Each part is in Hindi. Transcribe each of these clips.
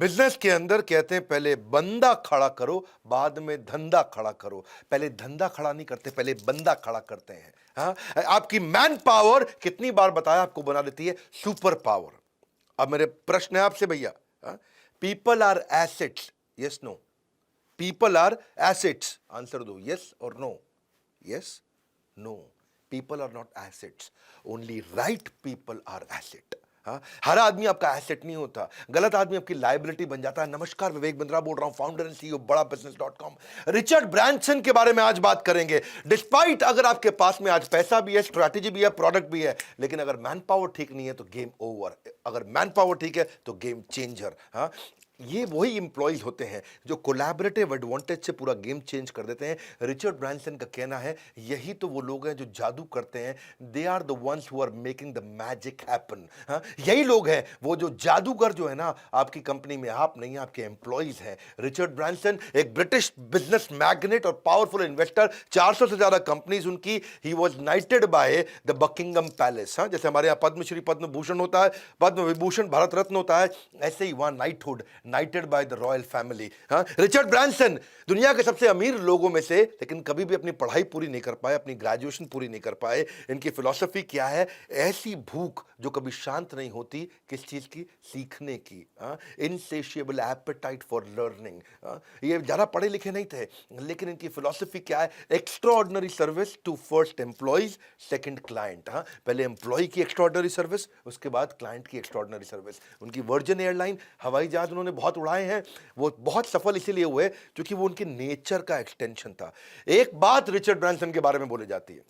बिजनेस के अंदर कहते हैं पहले बंदा खड़ा करो, बाद में धंधा खड़ा करो। पहले धंधा खड़ा नहीं करते, पहले बंदा खड़ा करते हैं। हाँ, आपकी मैन पावर कितनी बार बताया आपको बना देती है सुपर पावर। अब मेरे प्रश्न है आपसे भैया, people are assets, yes no? People are assets, answer दो, यस और no? Yes, no, people are not assets, only right people are asset. हाँ, हर आदमी आपका एसेट नहीं होता, गलत आदमी आपकी लायबिलिटी बन जाता है। नमस्कार, विवेक बिंद्रा बोल रहा हूं, फाउंडर एंड सीईओ बड़ा बिजनेस .com। रिचर्ड ब्रांसन के बारे में आज बात करेंगे। डिस्पाइट अगर आपके पास में आज पैसा भी है, स्ट्रैटेजी भी है, प्रोडक्ट भी है, लेकिन अगर मैन पावर ठीक नहीं है तो गेम ओवर। अगर मैन पावर ठीक है तो गेम चेंजर। हाँ, ये वही इंप्लॉइज होते हैं जो कोलैबोरेटिव एडवांटेज से पूरा गेम चेंज कर देते हैं। रिचर्ड ब्रांसन का कहना है यही तो वो लोग हैं जो जादू करते हैं। They are the ones who are making the magic happen. हाँ, यही लोग हैं वो जो जादूगर जो है ना आपकी कंपनी में, आप नहीं, आपके एम्प्लॉइज हैं। रिचर्ड ब्रांसन एक ब्रिटिश बिजनेस मैग्नेट और पावरफुल इन्वेस्टर, 400 से ज्यादा कंपनीज उनकी। He was नाइटेड by the Buckingham palace. हाँ, जैसे हमारे यहाँ पद्मश्री पद्म भूषण होता है, पद्म विभूषण, भारत रत्न होता है, ऐसे ही वहां knighthood, नाइटेड by the royal family. हाँ, रिचर्ड ब्रांसन दुनिया के सबसे अमीर लोगों में से, लेकिन कभी भी अपनी पढ़ाई पूरी नहीं कर पाए, अपनी ग्रेजुएशन पूरी नहीं कर पाए। इनकी फिलॉसफी क्या है? ऐसी भूख जो कभी शांत नहीं होती, किस चीज की? सीखने की। इनसेशिएबल एपेटाइट फॉर लर्निंग। ये ज्यादा पढ़े लिखे नहीं थे, लेकिन इनकी फिलॉसफी क्या है? Extraordinary service to first employees, second client. पहले एम्प्लॉय की एक्स्ट्राऑर्डिनरी सर्विस, उसके बाद क्लाइंट की एक्स्ट्राऑर्डिनरी सर्विस। उनकी वर्जिन एयरलाइन हवाई जहाज उन्होंने बहुत उड़ाए हैं, वो बहुत सफल इसीलिए हुए क्योंकि वो उनके नेचर का एक्सटेंशन था। एक बात रिचर्ड ब्रांसन के बारे में बोली जाती है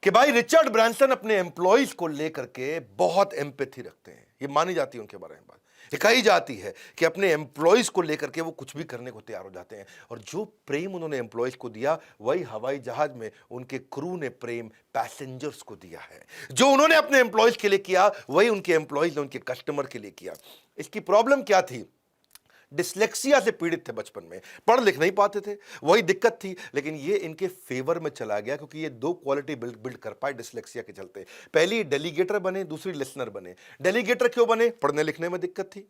कि भाई रिचर्ड ब्रांसन अपने एम्प्लॉइज को लेकर के बहुत एम्पैथी रखते हैं। ये मानी जाती है उनके बारे में बात, ये कही जाती है कि अपने एम्प्लॉइज को लेकर के वो कुछ भी करने को तैयार हो जाते हैं। और जो प्रेम उन्होंने एम्प्लॉइज को दिया, वही हवाई जहाज में उनके क्रू ने प्रेम पैसेंजर्स को दिया है। जो उन्होंने अपने एम्प्लॉइज के लिए किया, वही उनके एम्प्लॉइज ने उनके कस्टमर के लिए किया। इसकी प्रॉब्लम क्या थी? डिसलेक्सिया से पीड़ित थे, बचपन में पढ़ लिख नहीं पाते थे, वही दिक्कत थी। लेकिन ये इनके फेवर में चला गया क्योंकि ये दो क्वालिटी बिल्ड कर पाए डिसलेक्सिया के चलते। पहली डेलीगेटर बने, दूसरी लिसनर बने। डेलीगेटर क्यों बने? पढ़ने लिखने में दिक्कत थी,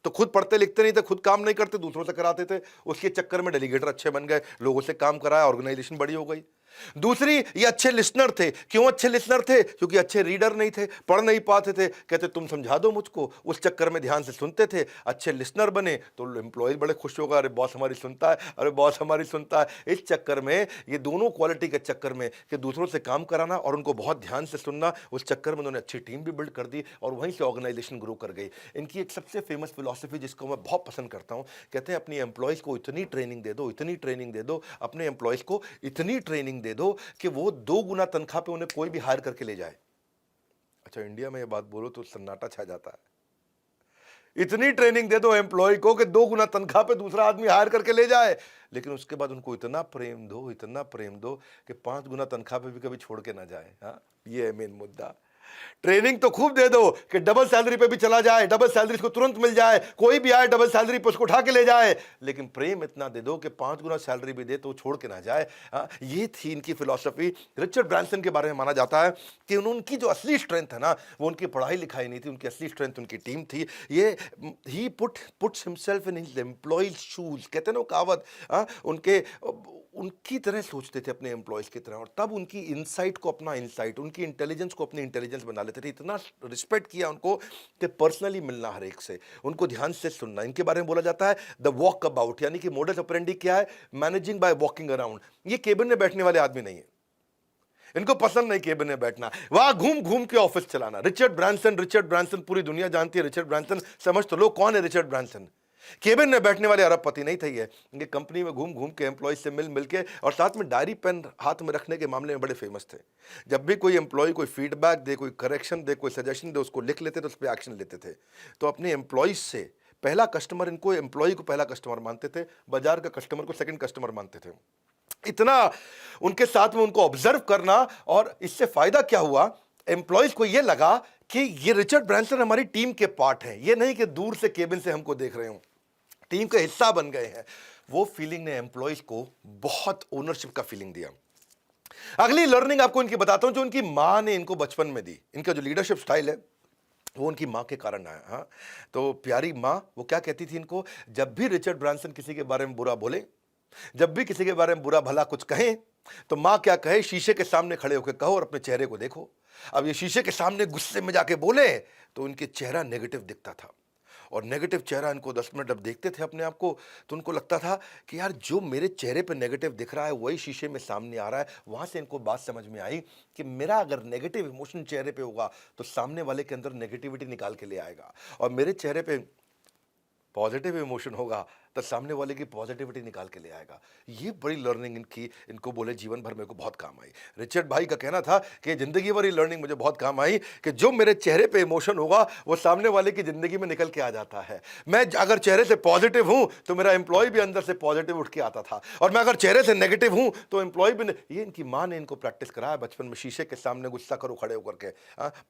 तो खुद पढ़ते लिखते नहीं थे, खुद काम नहीं करते, दूसरों से कराते थे। उसके चक्कर में डेलीगेटर अच्छे बन गए, लोगों से काम कराया, ऑर्गेनाइजेशन बड़ी हो गई। दूसरी, ये अच्छे लिसनर थे। क्यों अच्छे लिसनर थे? क्योंकि अच्छे रीडर नहीं थे, पढ़ नहीं पाते थे, कहते तुम समझा दो मुझको, उस चक्कर में ध्यान से सुनते थे। अच्छे लिसनर बने तो एम्प्लॉय बड़े खुश होगा, अरे बॉस हमारी सुनता है, अरे बॉस हमारी सुनता है। इस चक्कर में, ये दोनों क्वालिटी के चक्कर में कि दूसरों से काम कराना और उनको बहुत ध्यान से सुनना, उस चक्कर में उन्होंने अच्छी टीम भी बिल्ड कर दी और वहीं से ऑर्गेनाइजेशन ग्रो कर गई। इनकी एक सबसे फेमस फिलॉसफी जिसको मैं बहुत पसंद करता हूँ, कहते हैं अपनी एम्प्लॉयज को इतनी ट्रेनिंग दे दो, इतनी ट्रेनिंग दे दो, अपने एम्प्लॉयज को इतनी ट्रेनिंग दे दो कि वो 2 गुना तनख्वाह पे उन्हें कोई भी हायर करके ले जाए। अच्छा, इंडिया में ये बात बोलो तो सन्नाटा छा जाता है। इतनी ट्रेनिंग दे दो एम्प्लॉय को कि 2 गुना तनख्वाह पे दूसरा आदमी हायर करके ले जाए, लेकिन उसके बाद उनको इतना प्रेम दो, इतना प्रेम दो कि 5 गुना तनख्वाह पे भी कभी छोड़ के ना जाए। हाँ, ये है मेन मुद्दा। ट्रेनिंग तो खूब दे दो कि डबल सैलरी पे भी चला जाए, डबल सैलरी को तुरंत मिल जाए, कोई भी आए डबल सैलरी पे उसको उठा के ले जाए, लेकिन प्रेम इतना दे दो कि 5 गुना सैलरी भी दे तो छोड़ के ना जाए। ये थी इनकी फिलॉसफी। रिचर्ड ब्रांसन के बारे में माना जाता है कि उनकी जो असली स्ट्रेंथ है ना, वो उनकी पढ़ाई लिखाई नहीं थी, उनकी असली स्ट्रेंथ उनकी टीम थी। ये he puts himself in his employees shoes, कहते हैं ना वो कहावत। उनके उनकी तरह सोचते थे, अपने एम्प्लॉयज की तरह, और तब उनकी इनसाइट को अपना इनसाइट, उनकी इंटेलिजेंस को अपनी इंटेलिजेंस बना लेते थे। इतना रिस्पेक्ट किया उनको कि पर्सनली मिलना हर एक से, उनको ध्यान से सुनना। इनके बारे में बोला जाता है द वॉक अबाउट, यानी कि मोडस ऑपरेंडी क्या है? Managing by walking around. ये केबिन में बैठने वाले आदमी नहीं है, इनको पसंद नहीं केबिन में बैठना, वहां घूम घूम के ऑफिस चलाना। रिचर्ड ब्रांसन पूरी दुनिया जानती है। रिचर्ड ब्रांसन समझ तो लो कौन है रिचर्ड ब्रांसन। केबिन में बैठने वाले अरबपति नहीं थे ये कंपनी में घूम घूम के एम्प्लॉय से मिल मिल के, और साथ में डायरी पेन हाथ में रखने के मामले में बड़े फेमस थे। जब भी कोई एम्प्लॉय कोई फीडबैक दे, कोई करेक्शन दे, कोई सजेशन दे, उसको लिख लेते थे, उस पर एक्शन लेते थे। तो अपने एम्प्लॉयज से पहला कस्टमर, इनको एम्प्लॉय को पहला कस्टमर मानते थे, बाजार का कस्टमर को सेकंड कस्टमर मानते थे। इतना उनके साथ में उनको ऑब्जर्व करना, और इससे फायदा क्या हुआ? एम्प्लॉयज को यह लगा कि ये रिचर्ड ब्रांसन हमारी टीम के पार्ट है, ये नहीं कि दूर से केबिन से हमको देख रहे हो, टीम का हिस्सा बन गए हैं। वो फीलिंग ने एम्प्लॉयज को बहुत ओनरशिप का फीलिंग दिया। अगली लर्निंग आपको इनकी बताता हूं, जो इनकी मां ने इनको बचपन में दी। इनका जो लीडरशिप स्टाइल है, वो उनकी माँ के कारण आया। हाँ, तो प्यारी माँ वो क्या कहती थी इनको, जब भी रिचर्ड ब्रांसन किसी के बारे में बुरा बोले, जब भी किसी के बारे में बुरा भला कुछ कहें, तो माँ क्या कहे, शीशे के सामने खड़े होकर कहो और अपने चेहरे को देखो। अब ये शीशे के सामने गुस्से में जाके बोले तो उनके चेहरा नेगेटिव दिखता था, और नेगेटिव चेहरा इनको 10 मिनट अब देखते थे अपने आप को, तो उनको लगता था कि यार जो मेरे चेहरे पे नेगेटिव दिख रहा है वही शीशे में सामने आ रहा है। वहां से इनको बात समझ में आई कि मेरा अगर नेगेटिव इमोशन चेहरे पे होगा तो सामने वाले के अंदर नेगेटिविटी निकाल के ले आएगा, और मेरे चेहरे पे पॉजिटिव इमोशन होगा तो सामने वाले की पॉजिटिविटी निकाल के ले आएगा। ये बड़ी लर्निंग इनकी, इनको बोले जीवन भर मेरे को बहुत काम आई। रिचर्ड भाई का कहना था कि जिंदगी भर ये लर्निंग मुझे बहुत काम आई कि जो मेरे चेहरे पे इमोशन होगा वो सामने वाले की जिंदगी में निकल के आ जाता है। मैं अगर चेहरे से पॉजिटिव हूं तो मेरा एम्प्लॉय भी अंदर से पॉजिटिव उठ के आता था, और मैं अगर चेहरे से नेगेटिव हूं तो एम्प्लॉय भी ये इनकी माँ ने इनको प्रैक्टिस कराया बचपन में। शीशे के सामने गुस्सा करो खड़े होकर के,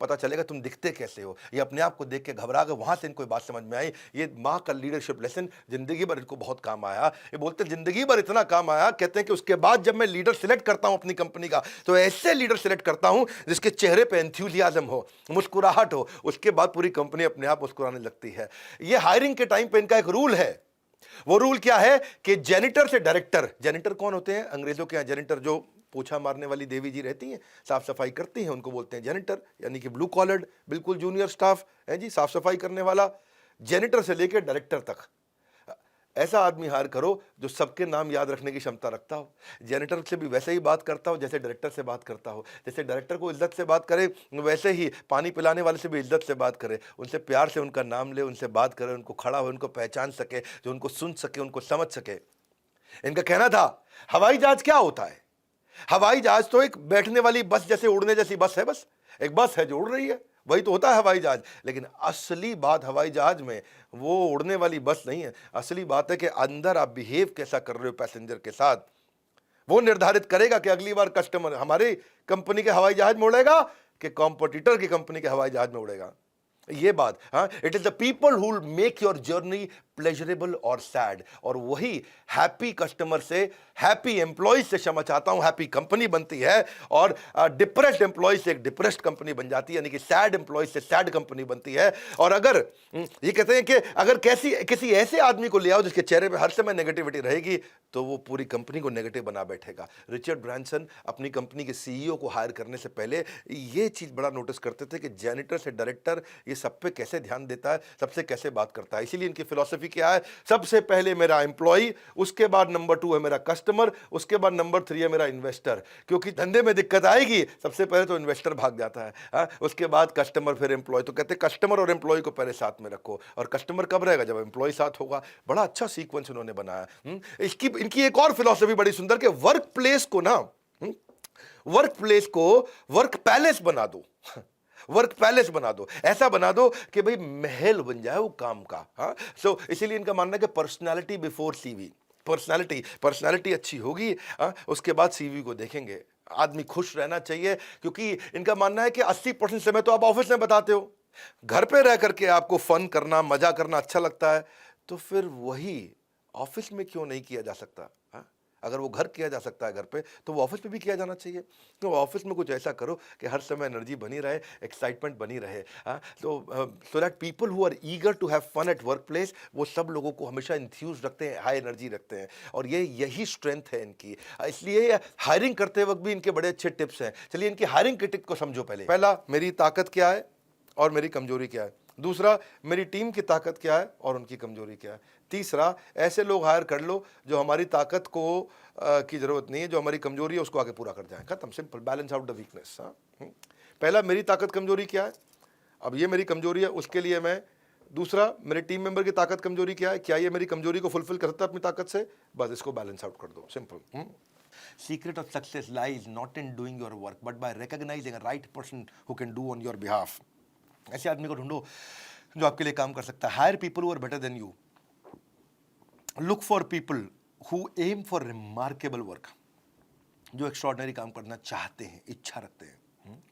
पता चलेगा तुम दिखते कैसे हो। ये अपने आप को देख के घबरा गए, वहां से इनको बात समझ में आई। ये माँ का लीडरशिप लेसन जिंदगी भर इनको बहुत काम आया। ये बोलते जिंदगी भर इतना काम आया, कहते हैं कि उसके बाद जब मैं लीडर सिलेक्ट करता हूं अपनी कंपनी का, तो ऐसे लीडर सिलेक्ट करता हूं जिसके चेहरे पे एंथुसियाज्म हो, मुस्कुराहट हो, उसके बाद पूरी कंपनी अपने आप मुस्कुराने लगती है। ये हायरिंग के टाइम पे इनका एक रूल है। वो रूल क्या है कि जेनिटर से डायरेक्टर, जेनिटर कौन होते हैं अंग्रेजों के यहाँ, जेनिटर जो पोछा मारने वाली देवी जी रहती हैं, साफ सफाई करती हैं, उनको बोलते हैं जेनिटर, यानी कि ब्लू कॉलर्ड बिल्कुल जूनियर स्टाफ है जी, साफ सफाई करने वाला। जेनिटर से लेकर डायरेक्टर तक ऐसा आदमी हायर करो जो सबके नाम याद रखने की क्षमता रखता हो। जेनिटर से भी वैसे ही बात करता हो जैसे डायरेक्टर से बात करता हो, जैसे डायरेक्टर को इज्जत से बात करे वैसे ही पानी पिलाने वाले से भी इज्जत से बात करे, उनसे प्यार से उनका नाम ले, उनसे बात करे, उनको खड़ा हो, उनको पहचान सके, जो उनको सुन सके, उनको समझ सके। इनका कहना था हवाई जहाज क्या होता है, हवाई जहाज तो एक बैठने वाली बस जैसे उड़ने जैसी बस है, बस एक बस है जो उड़ रही है, वही तो होता है हवाई जहाज। लेकिन असली बात हवाई जहाज में वो उड़ने वाली बस नहीं है, असली बात है कि अंदर आप बिहेव कैसा कर रहे हो पैसेंजर के साथ, वो निर्धारित करेगा कि अगली बार कस्टमर हमारी कंपनी के हवाई जहाज में उड़ेगा कि कॉम्पिटिटर की कंपनी के हवाई जहाज में उड़ेगा। ये बात, हाँ, it is the people who make your journey pleasurable और सैड, और वही हैप्पी कस्टमर से, हैप्पी एम्प्लॉय से, क्षमा चाहता हूं, हैप्पी कंपनी बनती है, और डिप्रेस्ड एम्प्लॉय से एक डिप्रेस्ड कंपनी बन जाती है, यानी कि सैड एम्प्लॉय से सैड कंपनी बनती है। और अगर ये कहते हैं कि अगर किसी ऐसे आदमी को ले आओ जिसके चेहरे पे हर समय नेगेटिविटी रहेगी तो वो पूरी कंपनी को नेगेटिव बना बैठेगा। रिचर्ड ब्रांसन अपनी कंपनी के सीईओ को हायर करने से पहले ये चीज बड़ा नोटिस करते थे कि जेनिटर से डायरेक्टर ये सब पे कैसे ध्यान देता है, सबसे कैसे बात करता है। इसीलिए इनकी फिलॉसफी क्या है, सबसे पहले मेरा एम्प्लॉय, उसके बाद नंबर 2 है मेरा कस्टमर, उसके बाद नंबर 3 है मेरा इन्वेस्टर। क्योंकि धंधे में दिक्कत आएगी सबसे पहले तो इन्वेस्टर भाग जाता है, उसके बाद कस्टमर, फिर एम्प्लॉय। तो कहते हैं कस्टमर और एम्प्लॉय को पहले साथ में रखो, और कस्टमर कब रहेगा, जब एम्प्लॉय साथ होगा। बड़ा अच्छा सीक्वेंस उन्होंने बनाया। इनकी एक और फिलॉसफी बड़ी सुंदर कि वर्क प्लेस को ना, वर्क प्लेस को वर्क पैलेस बना दो, वर्क पैलेस बना दो, ऐसा बना दो कि भाई महल बन जाए वो काम का। हाँ, सो इसीलिए इनका मानना है कि पर्सनालिटी बिफोर सीवी, पर्सनालिटी अच्छी होगी, उसके बाद सीवी को देखेंगे। आदमी खुश रहना चाहिए, क्योंकि इनका मानना है कि 80% समय तो आप ऑफिस में बताते हो, घर पे रह करके आपको फन करना, मजा करना अच्छा लगता है, तो फिर वही ऑफिस में क्यों नहीं किया जा सकता। हाँ? अगर वो घर किया जा सकता है घर पे, तो वो ऑफिस में भी किया जाना चाहिए। तो ऑफिस में कुछ ऐसा करो कि हर समय एनर्जी बनी रहे, एक्साइटमेंट बनी रहे। हाँ, तो so that people who are eager to have fun at work place, वो सब लोगों को हमेशा इंथ्यूज रखते हैं, हाई एनर्जी रखते हैं, और यही स्ट्रेंथ है इनकी। इसलिए हायरिंग करते वक्त भी इनके बड़े अच्छे टिप्स हैं। चलिए इनकी हायरिंग के टिप को समझो। पहला, मेरी ताकत क्या है और मेरी कमजोरी क्या है। दूसरा, मेरी टीम की ताकत क्या है और उनकी कमजोरी क्या है। तीसरा, ऐसे लोग हायर कर लो जो हमारी ताकत को की जरूरत नहीं है, जो हमारी कमजोरी है उसको आगे पूरा कर जाए। खत्म, simple, balance out the weakness. पहला, मेरी ताकत कमजोरी क्या है, अब ये मेरी कमजोरी है, उसके लिए मैं। दूसरा, मेरे टीम मेंबर की ताकत कमजोरी क्या है, क्या ये मेरी कमजोरी को फुलफिल कर सकता है अपनी ताकत से, बस इसको बैलेंस आउट कर दो, simple. Secret of success lies not in doing your work, but by recognizing a right person who can do on your behalf. ऐसे आदमी को ढूंढो जो आपके लिए काम कर सकता है। Hire people who are better than you. Look for people who aim for remarkable work. जो एक्स्ट्रॉर्डिनरी काम करना चाहते हैं, इच्छा रखते हैं,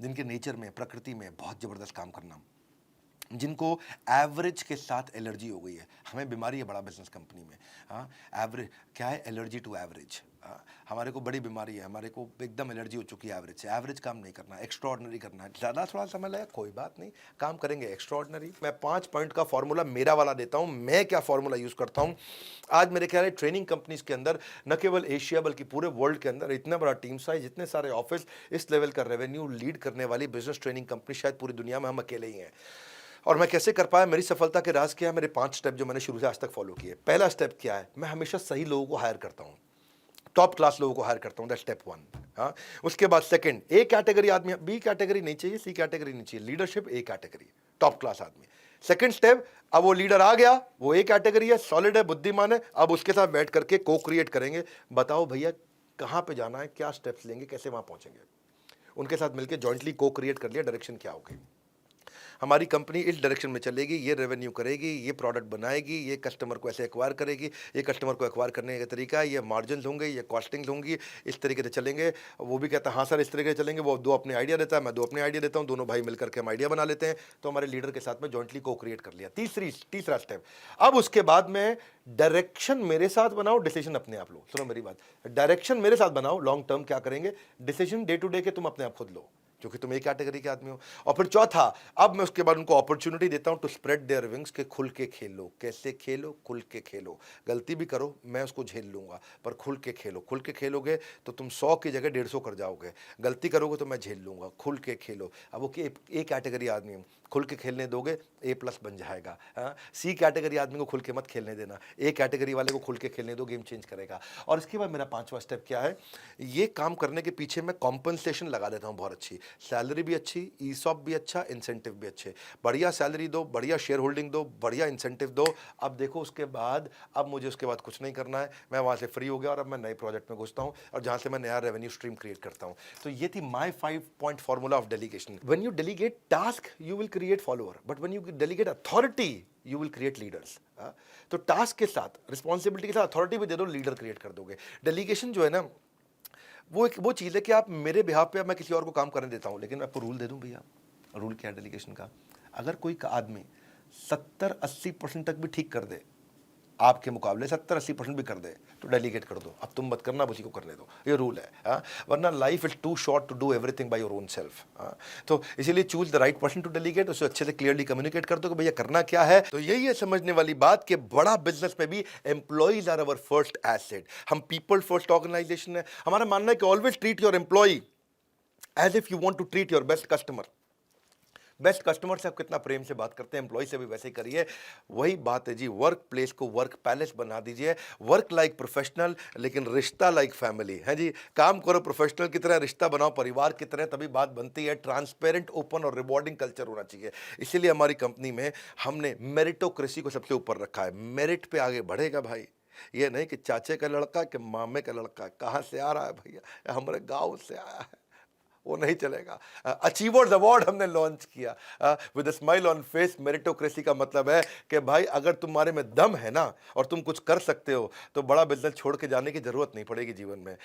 जिनके नेचर में, प्रकृति में बहुत जबरदस्त काम करना, जिनको एवरेज के साथ एलर्जी हो गई है। हमें बीमारी है बड़ा बिजनेस कंपनी में। हाँ, एवरेज क्या है, एलर्जी टू एवरेज। हमारे को बड़ी बीमारी है, हमारे को एकदम एलर्जी हो चुकी है एवरेज से। एवरेज काम नहीं करना, एक्स्ट्रॉर्डनरी करना है। ज़्यादा थोड़ा समय लगेगा, कोई बात नहीं, काम करेंगे एक्स्ट्रॉर्डनरी। मैं 5 पॉइंट का फॉर्मूला मेरा वाला देता हूँ, मैं क्या फॉर्मूला यूज़ करता हूँ। आज मेरे ख्याल है ट्रेनिंग कंपनीज के अंदर न केवल एशिया बल्कि पूरे वर्ल्ड के अंदर इतना बड़ा टीम साइज, इतने सारे ऑफिस, इस लेवल का रेवेन्यू लीड करने वाली बिजनेस ट्रेनिंग कंपनी शायद पूरी दुनिया में हम अकेले ही हैं। और मैं कैसे कर पाया, मेरी सफलता के राज क्या है, मेरे 5 स्टेप जो मैंने शुरू से आज तक फॉलो किए। पहला स्टेप क्या है, मैं हमेशा सही लोगों को हायर करता हूँ, टॉप क्लास लोगों को हायर करता हूँ, दैट स्टेप 1। हाँ, उसके बाद सेकंड, ए कैटेगरी आदमी, बी कैटेगरी नहीं चाहिए, सी कैटेगरी नहीं चाहिए, leadership A category, top class आदमी। सेकंड स्टेप, अब वो लीडर आ गया, वो ए कैटेगरी है, सॉलिड है, बुद्धिमान है, अब उसके साथ बैठ करके को क्रिएट करेंगे। बताओ भैया कहाँ पे जाना है, क्या स्टेप्स लेंगे, कैसे वहां पहुंचेंगे। उनके साथ मिलकर जॉइंटली को क्रिएट कर लिया, डायरेक्शन क्या होगी, हमारी कंपनी इस डायरेक्शन में चलेगी, ये रेवेन्यू करेगी, ये प्रोडक्ट बनाएगी, ये कस्टमर को ऐसे एक्वायर करेगी, ये कस्टमर को एक्वायर करने का तरीका है, ये मार्जिन होंगे, ये कॉस्टिंग होंगी, इस तरीके से चलेंगे। वो भी कहता है हाँ सर इस तरीके से चलेंगे, वो 2 अपने आइडिया देता है, मैं 2 अपने आइडिया देता हूँ, दोनों भाई मिलकर के हम आइडिया बना लेते हैं। तो हमारे लीडर के साथ में जॉइंटली को क्रिएट कर लिया। तीसरा स्टेप, अब उसके बाद में डायरेक्शन मेरे साथ बनाओ, डिसीजन अपने आप लो। सुनो मेरी बात, डायरेक्शन मेरे साथ बनाओ, लॉन्ग टर्म क्या करेंगे, डिसीजन डे टू डे के तुम अपने आप खुद लो, क्योंकि तुम एक कैटेगरी के आदमी हो। और फिर चौथा, अब मैं उसके बाद उनको अपॉर्चुनिटी देता हूं टू स्प्रेड देयर विंग्स, के खुल के खेलो। कैसे खेलो, खुल के खेलो। गलती भी करो मैं उसको झेल लूंगा, पर खुल के खेलो। खुल के खेलोगे तो तुम 100 की जगह 150 कर जाओगे, गलती करोगे तो मैं झेल लूंगा। खुल के खेलो। अब वो ए कैटेगरी आदमी हूं, खुल के खेलने दोगे A+ बन जाएगा। सी कैटेगरी आदमी को खुल के मत खेलने देना, ए कैटेगरी वाले को खुल के खेलने दो, गेम चेंज करेगा। और इसके बाद मेरा 5वां स्टेप क्या है, ये काम करने के पीछे मैं कॉम्पनसेशन लगा देता हूँ बहुत अच्छी, सैलरी भी अच्छी, ईसॉप भी अच्छा, इंसेंटिव भी अच्छे। बढ़िया सैलरी दो, बढ़िया शेयर होल्डिंग दो, बढ़िया इंसेंटिव दो। अब देखो उसके बाद, अब मुझे उसके बाद कुछ नहीं करना है, मैं वहाँ से फ्री हो गया और अब मैं नए प्रोजेक्ट में घुसता हूँ और जहाँ से मैं नया रेवेन्यू स्ट्रीम क्रिएट करता हूँ। तो ये थी माई 5 point formula of delegation. When you delegate task you will create follower, but when you delegate authority you will create leaders. तो टास्क के साथ, रिस्पॉन्सिबिलिटी के साथ अथॉरिटी भी दे दो, लीडर क्रिएट कर दोगे। डेलीगेशन जो है ना, वो चीज़ है कि आप मेरे बिहाफ पे, मैं किसी और को काम करने देता हूँ, लेकिन मैं आपको रूल दे दूँ भैया। रूल क्या है डेलीगेशन का, अगर कोई आदमी 70-80% तक भी ठीक कर दे, आपके मुकाबले 70-80% भी कर दे, तो डेलीगेट कर दो। अब तुम मत करना, उसी को करने दो, ये रूल है। वरना life is too short to do everything by your own self. तो इसीलिए choose the right person to delegate, उसे अच्छे से क्लियरली कम्युनिकेट कर दो कि भैया करना क्या है। तो यही है समझने वाली बात कि बड़ा बिजनेस में भी employees are our first asset. हम पीपल फर्स्ट ऑर्गेनाइजेशन है। हमारा मानना है कि always treat your employ as if you want to treat your best customer. Best customer से आप कितना प्रेम से बात करते हैं, एम्प्लॉय से भी वैसे ही करिए। वही बात है जी, वर्क प्लेस को वर्क पैलेस बना दीजिए। वर्क लाइक प्रोफेशनल, लेकिन रिश्ता लाइक फैमिली है जी। काम करो प्रोफेशनल की तरह, रिश्ता बनाओ परिवार की तरह, तभी बात बनती है। ट्रांसपेरेंट, ओपन और रिवॉर्डिंग कल्चर होना चाहिए। इसीलिए हमारी कंपनी में हमने मेरिटोक्रेसी को सबसे ऊपर रखा है। मेरिट पे आगे बढ़ेगा भाई, ये नहीं कि चाचे का लड़का कि मामे का लड़का, कहाँ से आ रहा है भैया, हमारे गाँव से आया है, वो नहीं चलेगा। अचीवर्स अवार्ड हमने लॉन्च किया with smile on face. Meritocracy का मतलब है कि भाई अगर तुम्हारे में दम है ना और तुम कुछ कर सकते हो, तो बड़ा बिजनेस छोड़ के जाने की जरूरत नहीं पड़ेगी जीवन में।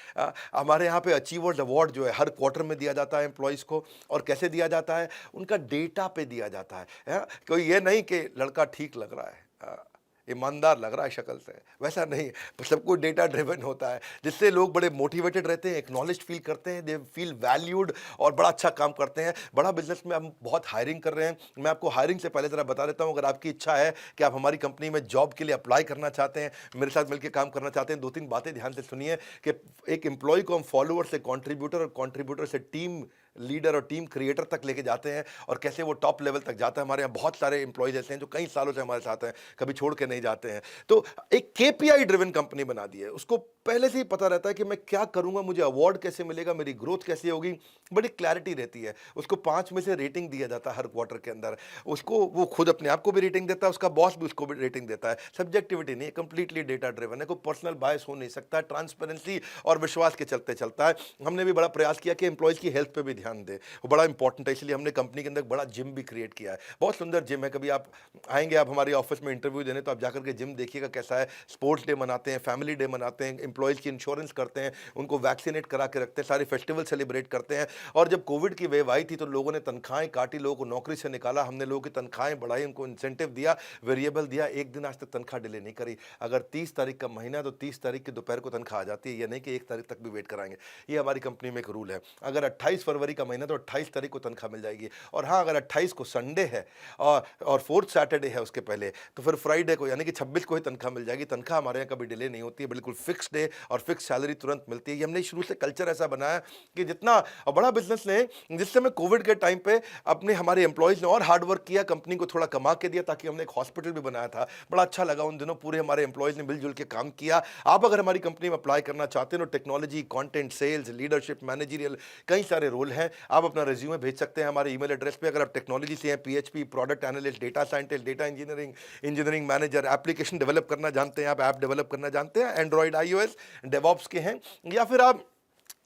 हमारे यहाँ पे अचीवर्स अवार्ड जो है हर क्वार्टर में दिया जाता है एम्प्लॉयज़ को। और कैसे दिया जाता है, उनका डेटा पे दिया जाता है। कोई ये नहीं कि लड़का ठीक लग रहा है, ईमानदार लग रहा है शक्ल से, वैसा नहीं। सब कुछ डेटा ड्रिवन होता है, जिससे लोग बड़े मोटिवेटेड रहते हैं, एक्नॉलेज फील करते हैं, दे फील वैल्यूड और बड़ा अच्छा काम करते हैं। बड़ा बिजनेस में हम बहुत हायरिंग कर रहे हैं। मैं आपको हायरिंग से पहले ज़रा बता देता हूँ, अगर आपकी इच्छा है कि आप हमारी कंपनी में जॉब के लिए अप्लाई करना चाहते हैं, मेरे साथ मिलकर काम करना चाहते हैं, 2-3 बातें ध्यान से सुनिए कि एक एम्प्लॉय को हम फॉलोअर से कॉन्ट्रीब्यूटर और कॉन्ट्रीब्यूटर से टीम लीडर और टीम क्रिएटर तक लेके जाते हैं, और कैसे वो टॉप लेवल तक जाता है। हमारे यहाँ बहुत सारे एम्प्लॉयज ऐसे हैं जो कई सालों से हमारे साथ हैं, कभी छोड़ के नहीं जाते हैं। तो एक KPI ड्रिवन कंपनी बना दी है। उसको पहले से ही पता रहता है कि मैं क्या करूंगा, मुझे अवार्ड कैसे मिलेगा, मेरी ग्रोथ कैसे होगी, बड़ी क्लैरिटी रहती है। उसको 5 में से रेटिंग दिया जाता है हर क्वार्टर के अंदर। उसको वो खुद अपने आप को भी रेटिंग देता है, उसका बॉस भी उसको भी रेटिंग देता है। सब्जेक्टिविटी नहीं, कंप्लीटली डेटा ड्रिवन है, कोई पर्सनल बायस हो नहीं सकता। ट्रांसपेरेंसी और विश्वास के चलते चलता है। हमने भी बड़ा प्रयास किया कि एम्प्लॉयज़ की हेल्थ पे भी ध्यान दे, वो बड़ा इंपॉर्टेंट है। इसलिए हमने कंपनी के अंदर बड़ा जिम भी क्रिएट किया है, बहुत सुंदर जिम है। कभी आप आएंगे आप हमारे ऑफिस में इंटरव्यू देने, तो आप जाकर के जिम देखिएगा कैसा है। स्पोर्ट्स डे मनाते हैं, फैमिली डे मनाते हैं, एम्प्लॉयज़ की इंश्योरेंस करते हैं, उनको वैक्सीनेट करा के रखते हैं, सारे फेस्टिवल सेलिब्रेट करते हैं। और जब कोविड की वेव आई थी तो लोगों ने तनख्वाहें काटी, लोगों को नौकरी से निकाला, हमने लोगों की तनख्वाहें बढ़ाई, उनको इंसेंटिव दिया, वेरिएबल दिया, एक दिन आज तक तनख्वाह डिले नहीं करी। अगर 30 तारीख का महीना है तो 30 तारीख की दोपहर को तनख्वाह आ जाती है, ये नहीं कि 1 तारीख तक भी वेट कराएंगे। ये हमारी कंपनी में एक रूल है। अगर 28 फरवरी का महीना तो 28 तारीख को तनख्वाह मिल जाएगी। और हाँ, अगर 28 को संडे है और फोर्थ सैटरडे है उसके पहले, तो फिर फ्राइडे को यानी कि 26 को ही तनख्वाह मिल जाएगी। तनख्वाह हमारे यहाँ कभी डिले नहीं होती है, बिल्कुल फिक्स डे और फिक्स सैलरी तुरंत मिलती है। ये हमने शुरू से कल्चर ऐसा बनाया कि जितना बड़ा बिजनेस लें, जिस समय कोविड के टाइम पे अपने हमारे एम्प्लॉयज़ ने और हार्ड वर्क किया, कंपनी को थोड़ा कमा के दिया, ताकि हमने एक हॉस्पिटल भी बनाया था। बड़ा अच्छा लगा उन दिनों, पूरे हमारे एम्प्लॉयज़ ने मिलजुल के काम किया। आप अगर हमारी कंपनी में अप्लाई करना चाहते हैं तो technology, content, sales, leadership, managerial कई सारे रोल हैं। आप अपना रिज्यूमे भेज सकते हैं हमारे ईमेल एड्रेस पे। अगर आप टेक्नोलॉजी से हैं, PHP, product analyst, data scientist, data engineering, engineering manager, application develop करना जानते हैं, आप ऐप डेवलप करना जानते हैं, एंड्रॉइड, आईओएस, डेवऑप्स के हैं, या फिर आप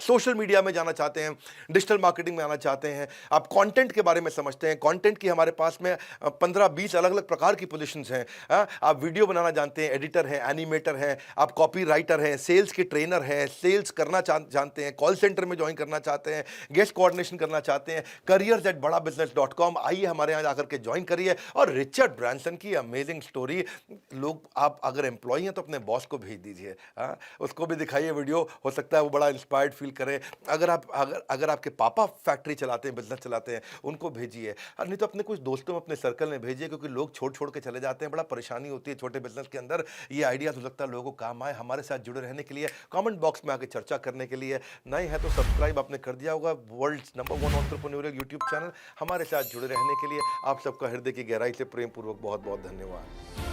सोशल मीडिया में जाना चाहते हैं, डिजिटल मार्केटिंग में आना चाहते हैं, आप कंटेंट के बारे में समझते हैं, कंटेंट की हमारे पास में 15-20 अलग-अलग प्रकार की पोजीशंस हैं। आप वीडियो बनाना जानते हैं, एडिटर हैं, एनिमेटर हैं, आप कॉपी राइटर हैं, सेल्स के ट्रेनर हैं, सेल्स करना जानते हैं, कॉल सेंटर में ज्वाइन करना चाहते हैं, गेस्ट कोऑर्डिनेशन करना चाहते हैं, careers@badabusiness.com, आइए हमारे यहाँ जाकर के ज्वाइन करिए। और रिचर्ड ब्रांसन की अमेजिंग स्टोरी, लोग, आप अगर एम्प्लॉई हैं तो अपने बॉस को भेज दीजिए, उसको भी दिखाइए वीडियो, हो सकता है वो बड़ा इंस्पायर्ड फील करें। अगर आपके पापा फैक्ट्री चलाते हैं, बिजनेस चलाते हैं, उनको भेजिए। नहीं तो अपने कुछ दोस्तों में, अपने सर्कल में भेजिए, क्योंकि लोग छोड़ के चले जाते हैं, बड़ा परेशानी होती है छोटे बिजनेस के अंदर। ये आइडिया हो सकता है लोगों को काम आए। हमारे साथ जुड़े रहने के लिए, कमेंट बॉक्स में आके चर्चा करने के लिए, नए हैं तो सब्सक्राइब आपने कर दिया होगा, world's number 1 entrepreneurial YouTube channel. हमारे साथ जुड़े रहने के लिए आप सबका हृदय की गहराई से प्रेम पूर्वक बहुत बहुत धन्यवाद।